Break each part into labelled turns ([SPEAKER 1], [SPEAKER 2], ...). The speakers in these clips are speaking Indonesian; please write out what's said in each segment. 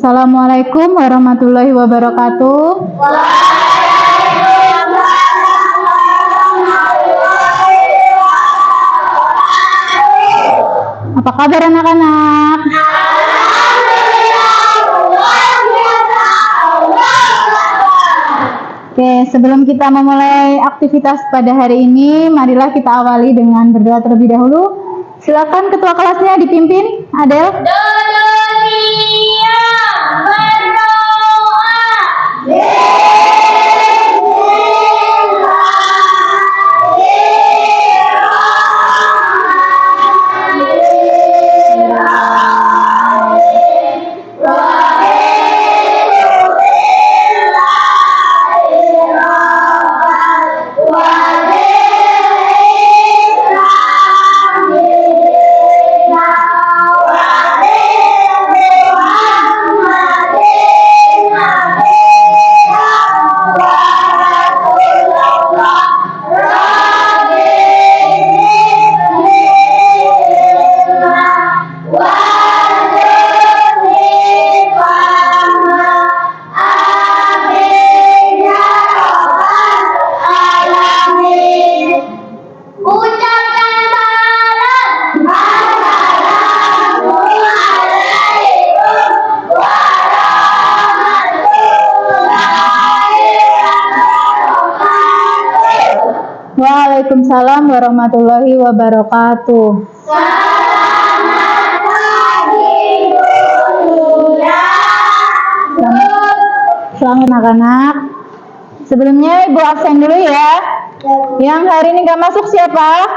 [SPEAKER 1] Assalamualaikum warahmatullahi wabarakatuh. Apa kabar anak-anak? Oke, sebelum kita memulai aktivitas pada hari ini, marilah kita awali dengan berdoa terlebih dahulu. Silakan ketua kelasnya dipimpin, Adel. Waalaikumsalam warahmatullahi wabarakatuh.
[SPEAKER 2] Selamat pagi, Bu.
[SPEAKER 1] Selamat anak-anak. Sebelumnya Ibu absen dulu ya. Yang hari ini gak masuk siapa?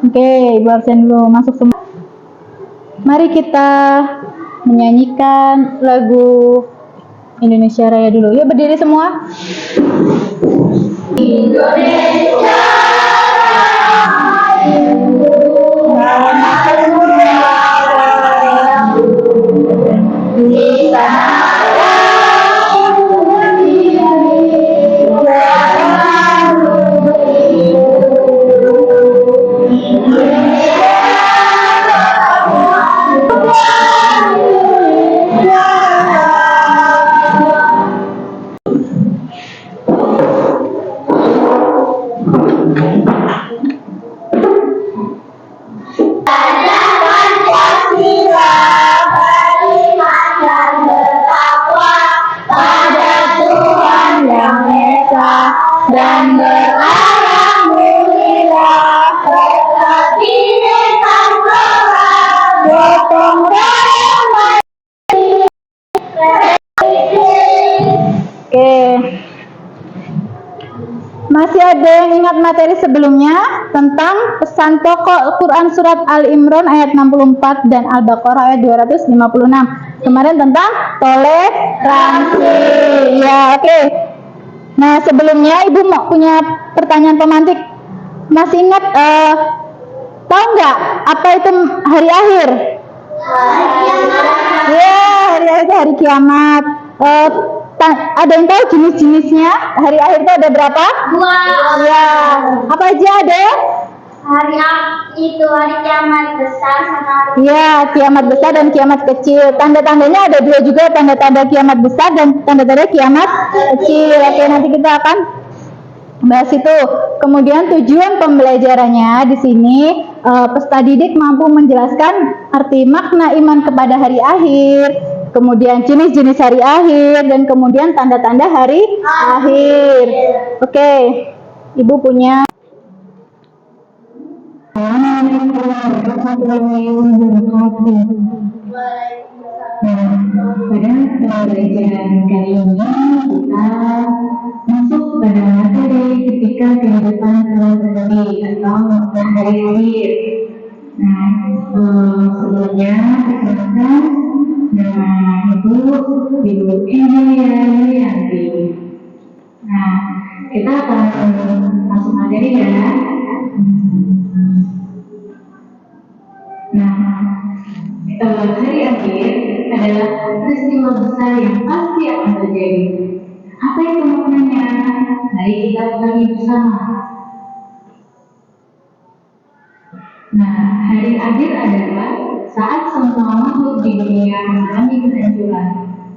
[SPEAKER 1] Oke, Ibu absen dulu. Masuk semua. Mari kita menyanyikan lagu Indonesia Raya dulu. Yuk berdiri semua.
[SPEAKER 2] Indonesia dan berarah mulia serta bineka gotong royong mati.
[SPEAKER 1] Oke. Masih ada yang ingat materi sebelumnya tentang pesan pokok Quran surat Al-Imran ayat 64 dan Al-Baqarah ayat 256. Kemarin tentang toleransi. Ya, oke. Nah, sebelumnya Ibu mau punya pertanyaan pemantik. Masih ingat tahu nggak apa itu hari akhir? Ya, hari akhir itu hari kiamat. Ada yang tahu jenis-jenisnya? Hari akhir itu ada berapa?
[SPEAKER 2] 2.
[SPEAKER 1] Ya, apa aja ada?
[SPEAKER 2] Hari itu hari kiamat besar sama hari.
[SPEAKER 1] Ya, kiamat besar dan kiamat kecil. Tanda-tandanya ada dua juga, tanda-tanda kiamat besar dan tanda-tanda kiamat kecil. Oke, nanti kita akan bahas itu. Kemudian tujuan pembelajarannya di sini peserta didik mampu menjelaskan arti makna iman kepada hari akhir, kemudian jenis-jenis hari akhir, dan kemudian tanda-tanda hari akhir. Oke, Ibu punya. Warahmatullahi wabarakatuh. Pada pembelajaran kali ini kita masuk pada materi ketika kehidupan telah terjadi atau makna hari akhir. Nah, sebelumnya perkenalkan nama Ibu India Yulianti. Nah, kita akan masuk materi ya. Nah, hari akhir adalah peristiwa besar yang pasti akan terjadi. Apa itu maknanya? Mari kita bagi bersama. Nah, hari akhir adalah
[SPEAKER 3] saat semua makhluk di dunia mengalami kehancuran,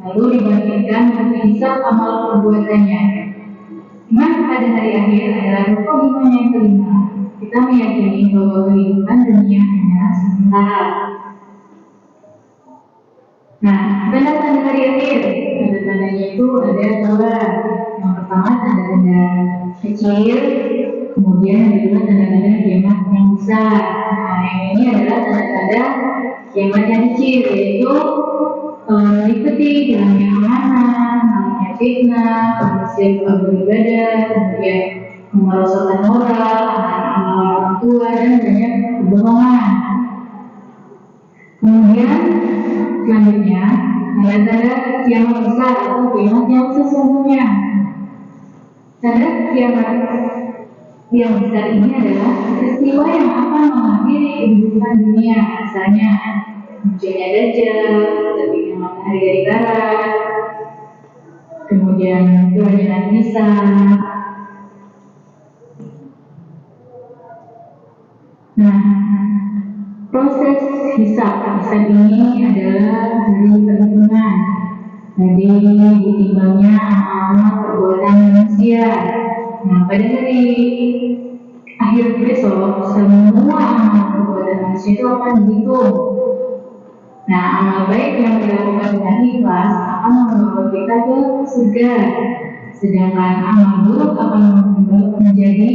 [SPEAKER 3] lalu dibangkitkan untuk dihisab amal perbuatannya. Iman pada hari akhir adalah rukun iman yang kelima. Kita meyakini bahwa kehidupan dunia hanya sementara. Nah, tanda-tanda hari akhir, tanda-tandanya itu ada dua. Yang pertama tanda-tanda kecil, kemudian yang kedua tanda-tanda kiamat yang besar. Nah, yang ini adalah tanda-tanda kiamat yang kecil, yaitu meliputi hilangnya amanah, namanya fitnah, kemudian beribadah, kemudian kemerosotan moral, amal orang tua, dan banyak kebohongan. Kemudian selanjutnya tanda-tanda kiamat besar atau kiamat yang sesungguhnya. Tanda kiamat yang besar ini adalah peristiwa yang akan mengakhiri kehidupan dunia, misalnya munculnya Dajjal, terbitnya matahari dari barat, kemudian turunnya Nabi Isa. Nah, proses hisab ini adalah dari perhitungan, jadi ditimbangnya amal perbuatan manusia. Nah, pada hari akhir besok semua amal perbuatan manusia itu akan dihitung. Nah, amal baik yang dilakukan dengan ikhlas akan membawa kita ke surga, sedangkan amal buruk akan menjadi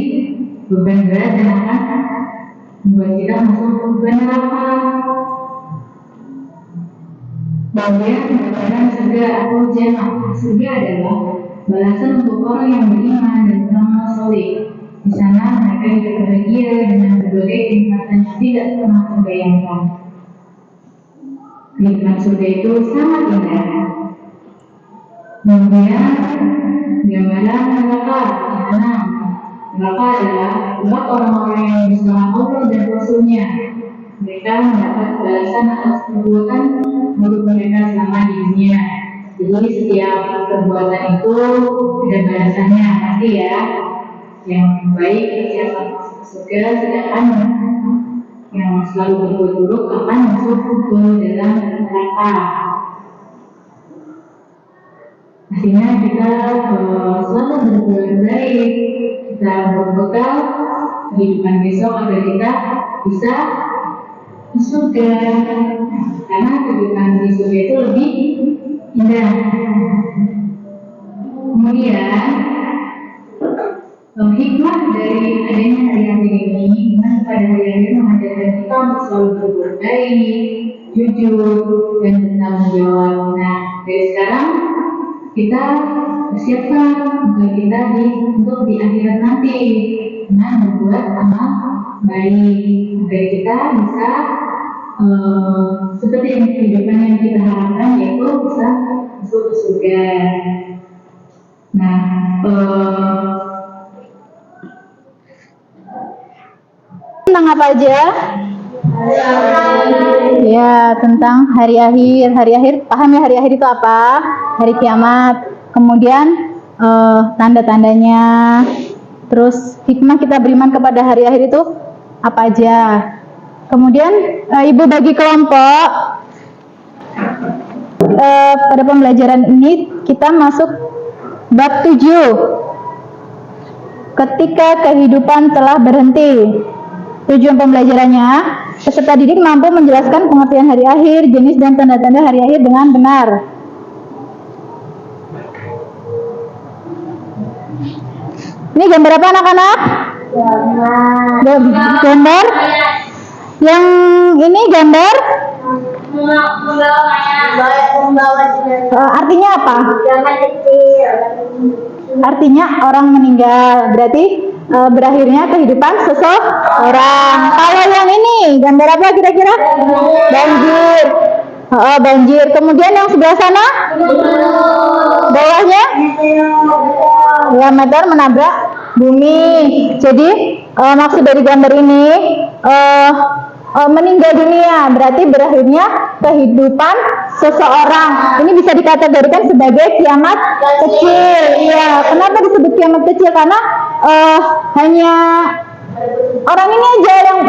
[SPEAKER 3] beban berat dan akan membuat kita masuk ke neraka. Bagian mendapatkan surga atau jannah. Surga adalah balasan untuk orang yang beriman dan beramal soleh. Di sana mereka hidup bahagia dengan berbagai kenikmatan yang tidak pernah terbayangkan. Kehidupan surga itu sangat indah. Kemudian gambaran neraka. Neraka adalah tempat orang-orang yang bersama Allah dan Rasulnya. Mereka mendapat balasan atas perbuatan buruk mereka selama di dunia. Jadi setiap perbuatan itu ada balasannya pasti ya. Yang baik yang masuk surga, sedangkan yang selalu berbuat buruk akan masuk ke dalam neraka. Artinya kita selalu berbuat baik, kita berbekal kehidupan besok agar kita bisa ke surga. Karena kehidupan di surga itu lebih indah. Kemudian hikmah dari adanya hari-hari ini, iman pada hari-hari mengajarkan kita untuk selalu berbuat baik, jujur, dan bertanggung jawab. Nah, dari sekarang kita persiapkan untuk kita untuk di akhirat nanti dengan membuat amal baik agar kita bisa seperti kehidupan yang kita harapkan, yaitu bisa masuk ke surga. Nah,
[SPEAKER 1] tentang apa aja? Ya, tentang hari akhir. Hari akhir, paham ya hari akhir itu apa? Hari kiamat. Kemudian tanda-tandanya. Terus hikmah kita beriman kepada hari akhir itu apa aja? Kemudian Ibu bagi kelompok. Pada pembelajaran ini kita masuk bab 7. Ketika kehidupan telah berhenti. Tujuan pembelajarannya, peserta didik mampu menjelaskan pengertian hari akhir, jenis dan tanda-tanda hari akhir dengan benar. Ini gambar apa anak-anak? Gambar. Yang ini gambar. Artinya apa? Artinya orang meninggal. Berarti berakhirnya kehidupan seseorang. Kalau yang ini gambar apa kira-kira? Banjir. Banjir. Kemudian yang sebelah sana? Bawahnya? Ya, meteor menabrak bumi. Jadi maksud dari gambar ini meninggal dunia, berarti berakhirnya kehidupan seseorang. Ini bisa dikategorikan sebagai kiamat kecil. Iya, kenapa disebut kiamat kecil? Karena hanya orang ini aja yang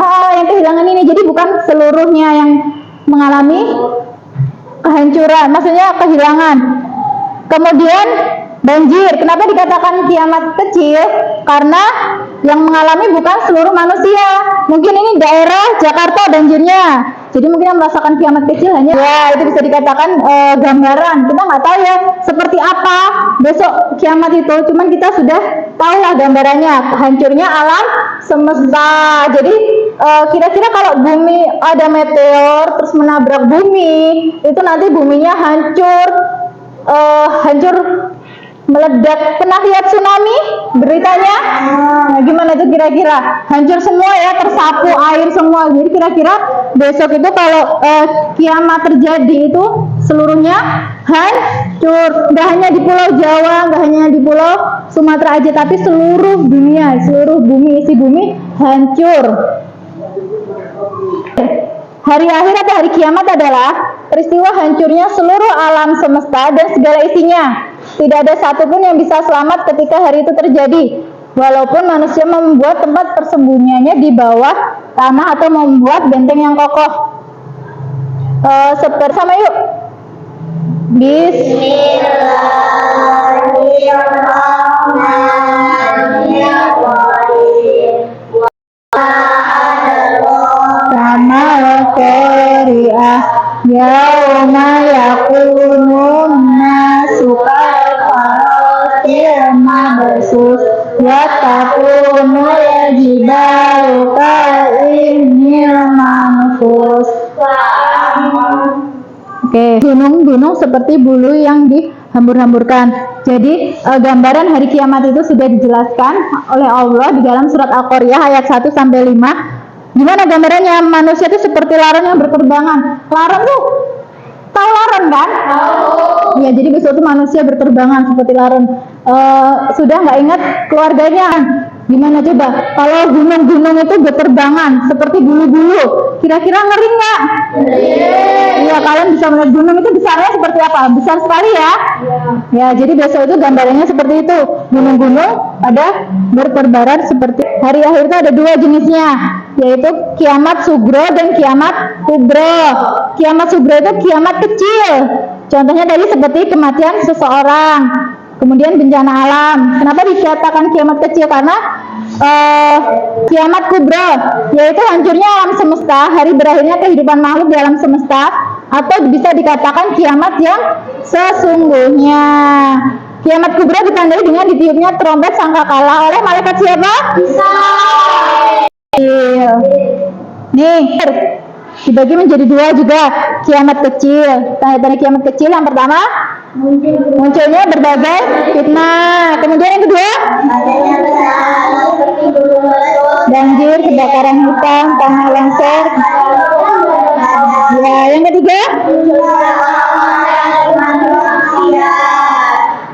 [SPEAKER 1] kehilangan ini. Jadi bukan seluruhnya yang mengalami kehancuran, maksudnya kehilangan. Kemudian banjir. Kenapa dikatakan kiamat kecil? Karena yang mengalami bukan seluruh manusia. Mungkin ini daerah Jakarta banjirnya. Jadi mungkin yang merasakan kiamat kecil hanya ya itu bisa dikatakan gambaran. Kita nggak tahu ya seperti apa besok kiamat itu. Cuman kita sudah tahu lah gambarannya, hancurnya alam semesta. Jadi kira-kira kalau bumi ada meteor terus menabrak bumi, itu nanti buminya hancur meledak. Pernah lihat tsunami beritanya? Nah, gimana tuh kira-kira? Hancur semua ya, tersapu air semua. Jadi kira-kira besok itu kalau kiamat terjadi itu seluruhnya hancur. Gak hanya di Pulau Jawa, gak hanya di Pulau Sumatera aja, tapi seluruh dunia, seluruh bumi, isi bumi hancur. Hari akhir atau hari kiamat adalah peristiwa hancurnya seluruh alam semesta dan segala isinya. Tidak ada satupun yang bisa selamat ketika hari itu terjadi. Walaupun manusia membuat tempat persembunyiannya di bawah tanah atau membuat benteng yang kokoh. Seperti sama yuk. Yauma yakunun nasu kalfarasil mabsus wa takunul jibalu ka'ihnil manfus. Oke, gunung-gunung seperti bulu yang dihambur-hamburkan. Jadi gambaran hari kiamat itu sudah dijelaskan oleh Allah di dalam surat Al-Qaryah ayat 1 sampai 5. Gimana gambarannya? Manusia itu seperti laron yang berterbangan. Laron tuh, tahu laron kan? Tahu. Ya, jadi besok itu manusia berterbangan seperti laron. Sudah nggak ingat keluarganya? Gimana coba? Kalau gunung-gunung itu berterbangan seperti bulu-bulu, kira-kira ngeri nggak? Iya, kalian bisa melihat gunung itu besarnya seperti apa? Besar sekali ya? Ya, jadi besok itu gambarannya seperti itu. Gunung-gunung pada berterbangan seperti hari akhir itu ada dua jenisnya, yaitu kiamat sugro dan kiamat kubro. Kiamat sugro itu kiamat kecil. Contohnya tadi seperti kematian seseorang. Kemudian bencana alam. Kenapa dikatakan kiamat kecil? Karena kiamat kubro, yaitu hancurnya alam semesta, hari berakhirnya kehidupan makhluk di alam semesta, atau bisa dikatakan kiamat yang sesungguhnya. Kiamat kubro ditandai dengan ditiupnya trompet sangkakala oleh malaikat siapa? Nih, dibagi menjadi dua juga kiamat kecil. Tanda-tanda kiamat kecil yang pertama munculnya berbagai fitnah. Kemudian yang kedua banjir, kebakaran hutan, tanah longsor. Ya, yang ketiga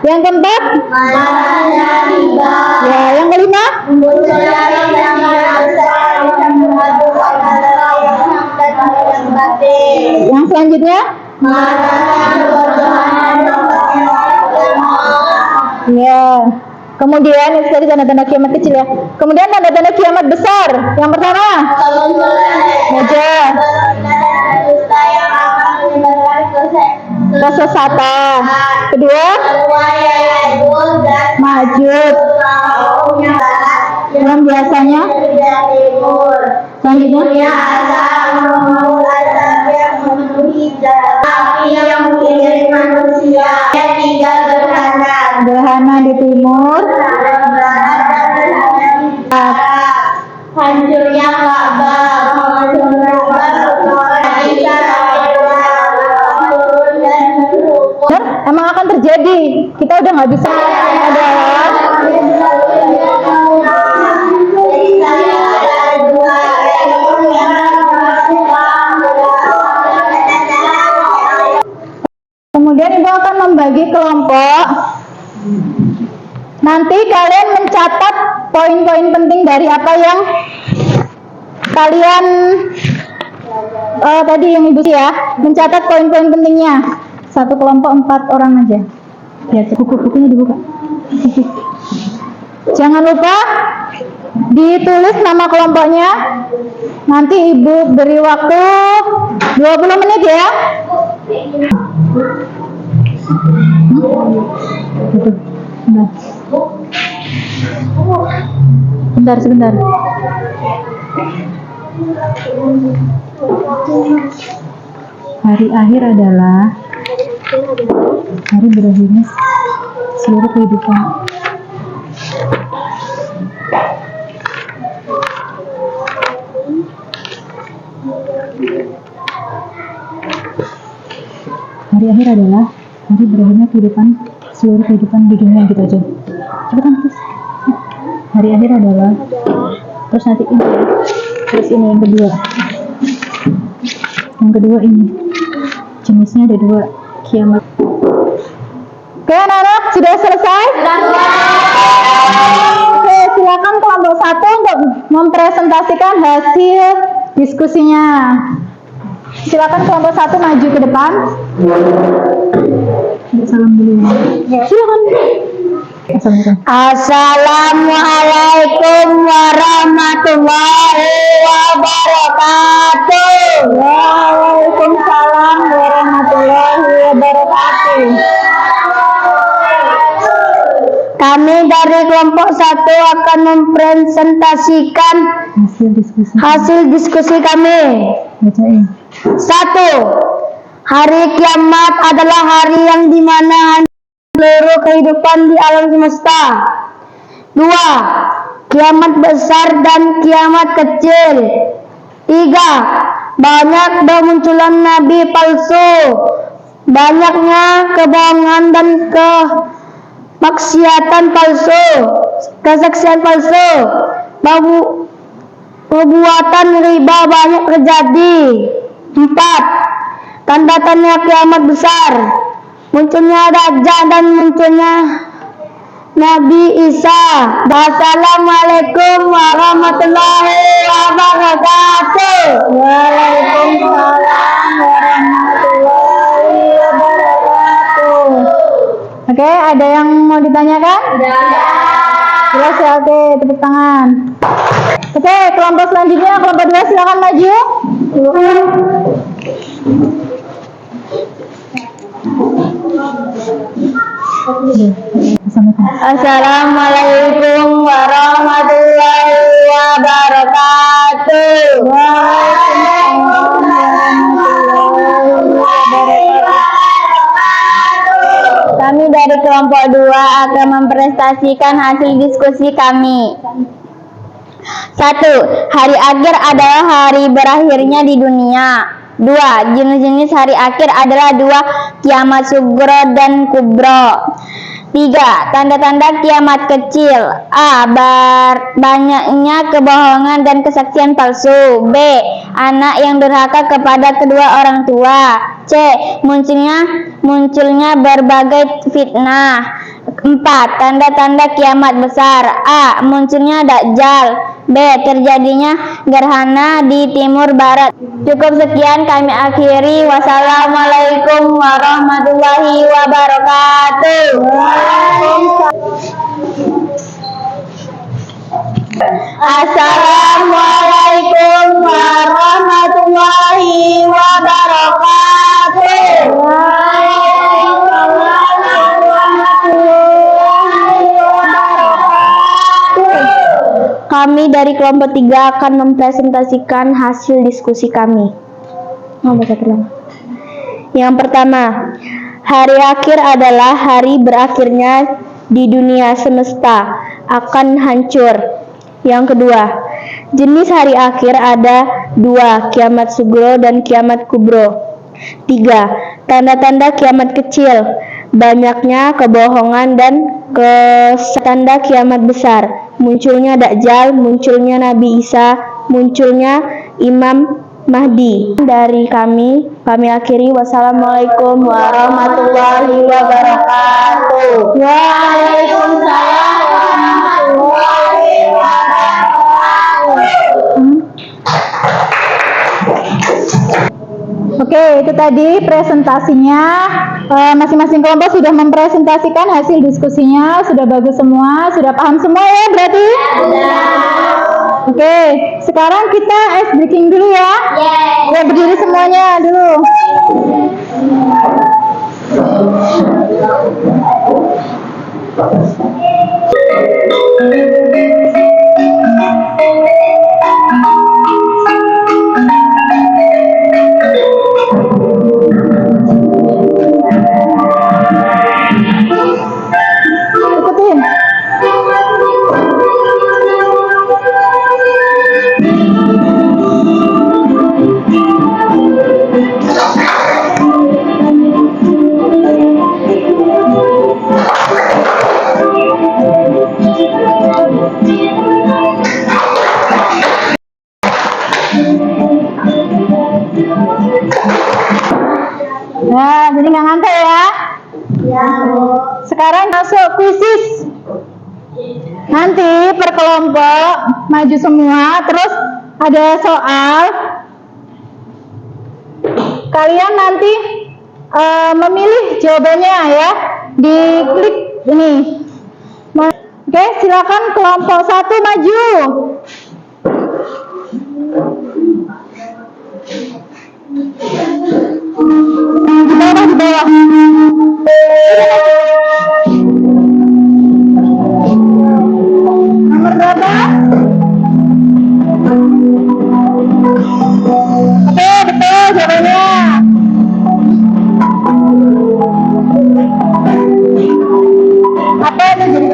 [SPEAKER 1] yang keempat ya, yang kelima yang selanjutnya ya. Kemudian itu tadi tanda-tanda kiamat kecil ya. Kemudian tanda-tanda kiamat besar. Yang pertama wajah kesesatan. Kedua majud. Yang biasanya selanjutnya gerhana di timur,
[SPEAKER 2] hancurnya Ka'bah,
[SPEAKER 1] emang akan terjadi. Kita udah nggak bisa adalah kemudian ibu akan membagi kelompok. Nanti kalian mencatat poin-poin penting dari apa yang kalian tadi yang ibu ya, mencatat poin-poin pentingnya. Satu kelompok 4 orang aja. Ya, buku-bukunya dibuka. Jangan lupa Ditulis nama kelompoknya. Nanti Ibu beri waktu 20 menit ya. Sebentar. Hari akhir adalah hari berakhirnya seluruh kehidupan. Hari akhir adalah hari berakhirnya kehidupan, seluruh kehidupan di dunia, gitu aja. Cepetan terus. Hari akhir adalah, terus nanti ini, terus ini yang kedua. Yang kedua ini, jenisnya ada 2, kiamat. Oke anak-anak, sudah selesai? Oke, silakan kelompok 1 untuk mempresentasikan hasil diskusinya. Silakan kelompok 1 maju ke depan. Salam dulu. Silakan.
[SPEAKER 2] Assalamualaikum warahmatullahi wabarakatuh.
[SPEAKER 1] Waalaikumsalam warahmatullahi wabarakatuh.
[SPEAKER 2] Kami dari kelompok 1 akan mempresentasikan hasil diskusi kami.
[SPEAKER 1] Bacain.
[SPEAKER 2] 1. Hari kiamat adalah hari yang dimana seluruh kehidupan di alam semesta. 2. Kiamat besar dan kiamat kecil. 3. Banyak bermunculan nabi palsu, banyaknya kebohongan dan kemaksiatan palsu, kesaksian palsu, perbuatan riba banyak terjadi. 4. Tanda-tanda kiamat besar, munculnya Dajjal dan munculnya Nabi Isa. Wassalamualaikum warahmatullahi wabarakatuh.
[SPEAKER 1] Waalaikumsalam warahmatullahi wabarakatuh. Oke, ada yang mau ditanyakan? Jelas ya, oke, tepuk tangan. Oke, kelompok selanjutnya, kelompok 2 silakan maju.
[SPEAKER 2] Assalamualaikum warahmatullahi wabarakatuh. Kami dari kelompok 2 akan mempresentasikan hasil diskusi kami. 1. Hari akhir adalah hari berakhirnya di dunia. 2. Jenis-jenis hari akhir adalah 2. Kiamat sugro dan kubro. 3. Tanda-tanda kiamat kecil. A. Banyaknya kebohongan dan kesaksian palsu. B. Anak yang durhaka kepada kedua orang tua. C. Munculnya berbagai fitnah. 4. Tanda-tanda kiamat besar. A. Munculnya Dajjal. B. Terjadinya gerhana di timur barat. Cukup sekian kami akhiri. Wassalamualaikum warahmatullahi wabarakatuh. Assalamualaikum warahmatullahi wabarakatuh. Kami dari kelompok 3 akan mempresentasikan hasil diskusi kami. Yang pertama, hari akhir adalah hari berakhirnya di dunia semesta akan hancur. Yang kedua, jenis hari akhir ada 2, kiamat sugro dan kiamat kubro. 3. Tanda-tanda kiamat kecil, banyaknya kebohongan dan tanda kiamat besar, munculnya Dajjal, munculnya Nabi Isa, munculnya Imam Mahdi. Dari kami akhiri. Wassalamualaikum warahmatullahi wabarakatuh. Waalaikumsalam warahmatullahi wabarakatuh.
[SPEAKER 1] Oke, itu tadi presentasinya. Masing-masing kelompok sudah mempresentasikan hasil diskusinya. Sudah bagus semua, sudah paham semua ya berarti? Oke, sekarang kita ice breaking dulu ya. Ya, berdiri semuanya dulu. Ikutin. Nah, jadi nggak ngantuk ya? Sekarang masuk kuisis. Nanti per kelompok maju semua, terus ada soal. Kalian nanti memilih jawabannya ya, diklik ini. Oke, silakan kelompok 1 maju. Di bawah. Nomor berapa? Oke, betul jawabannya. Apa itu jadi?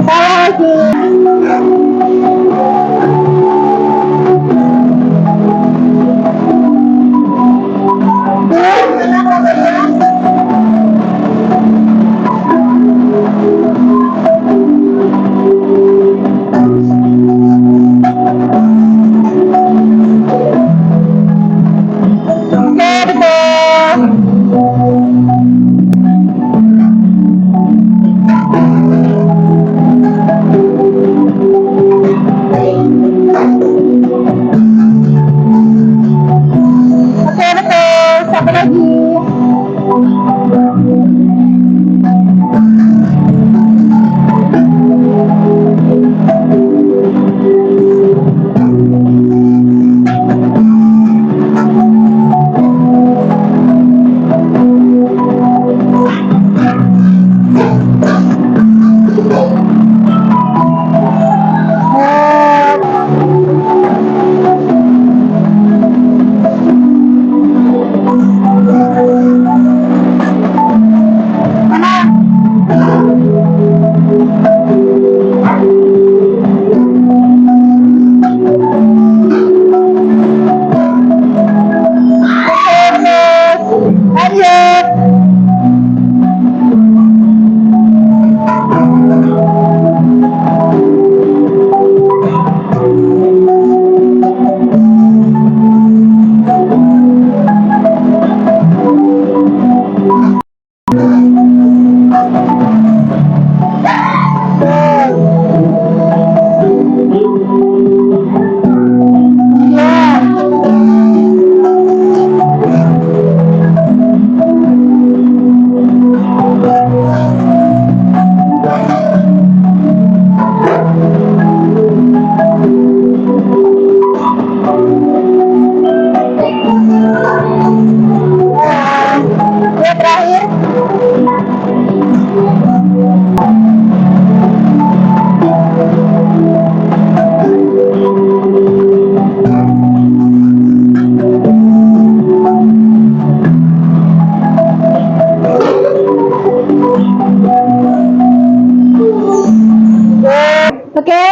[SPEAKER 1] Salah lagi. Oke, betul. Oke, betul. Satu lagi. Lanjut. Ya, terakhir. Oke,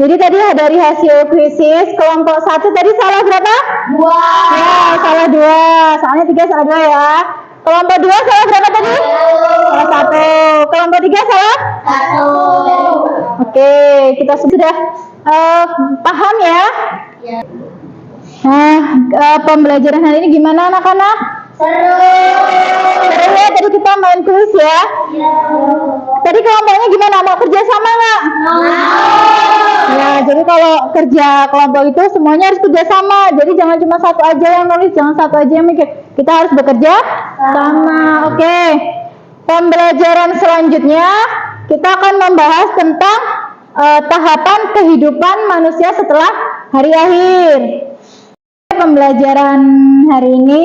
[SPEAKER 1] jadi tadi dari hasil kuisis kelompok 1 tadi salah berapa? 2. Ya, salah 2. Soalnya 3 salah 2 ya. Kelompok 2 salah berapa tadi? Salah 1. Kelompok 3 salah? 1. Oke, kita sudah paham ya? Nah, pembelajaran hari ini gimana anak-anak?
[SPEAKER 2] Seru.
[SPEAKER 1] Seru ya, tadi kita main kuis ya. Tadi kelompoknya gimana? Mau kerja sama nggak? Nah, jadi kalau kerja kelompok itu semuanya harus kerja sama. Jadi jangan cuma satu aja yang nulis, jangan satu aja yang mikir. Kita harus bekerja sama. Oke. Pembelajaran selanjutnya kita akan membahas tentang tahapan kehidupan manusia setelah hari akhir. Pembelajaran hari ini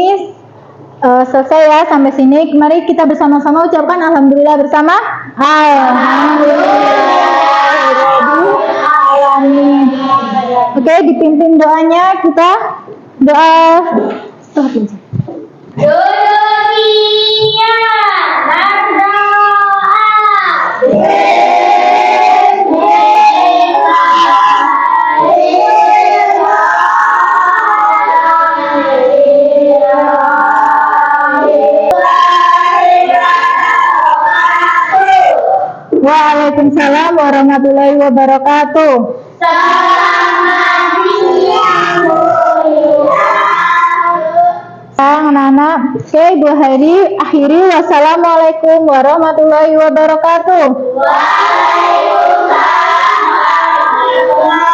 [SPEAKER 1] selesai ya sampai sini. Mari kita bersama-sama ucapkan alhamdulillah bersama. Alhamdulillah. Oke, dipimpin doanya kita doa.
[SPEAKER 2] Dunia berdoa.
[SPEAKER 1] Waalaikumsalam warahmatullahi wabarakatuh.
[SPEAKER 2] Selamat siang, Bu.
[SPEAKER 1] Anak-anak, oke, Ibu Hari akhiri. Wassalamualaikum warahmatullahi wabarakatuh.
[SPEAKER 2] Waalaikumsalam warahmatullahi wabarakatuh.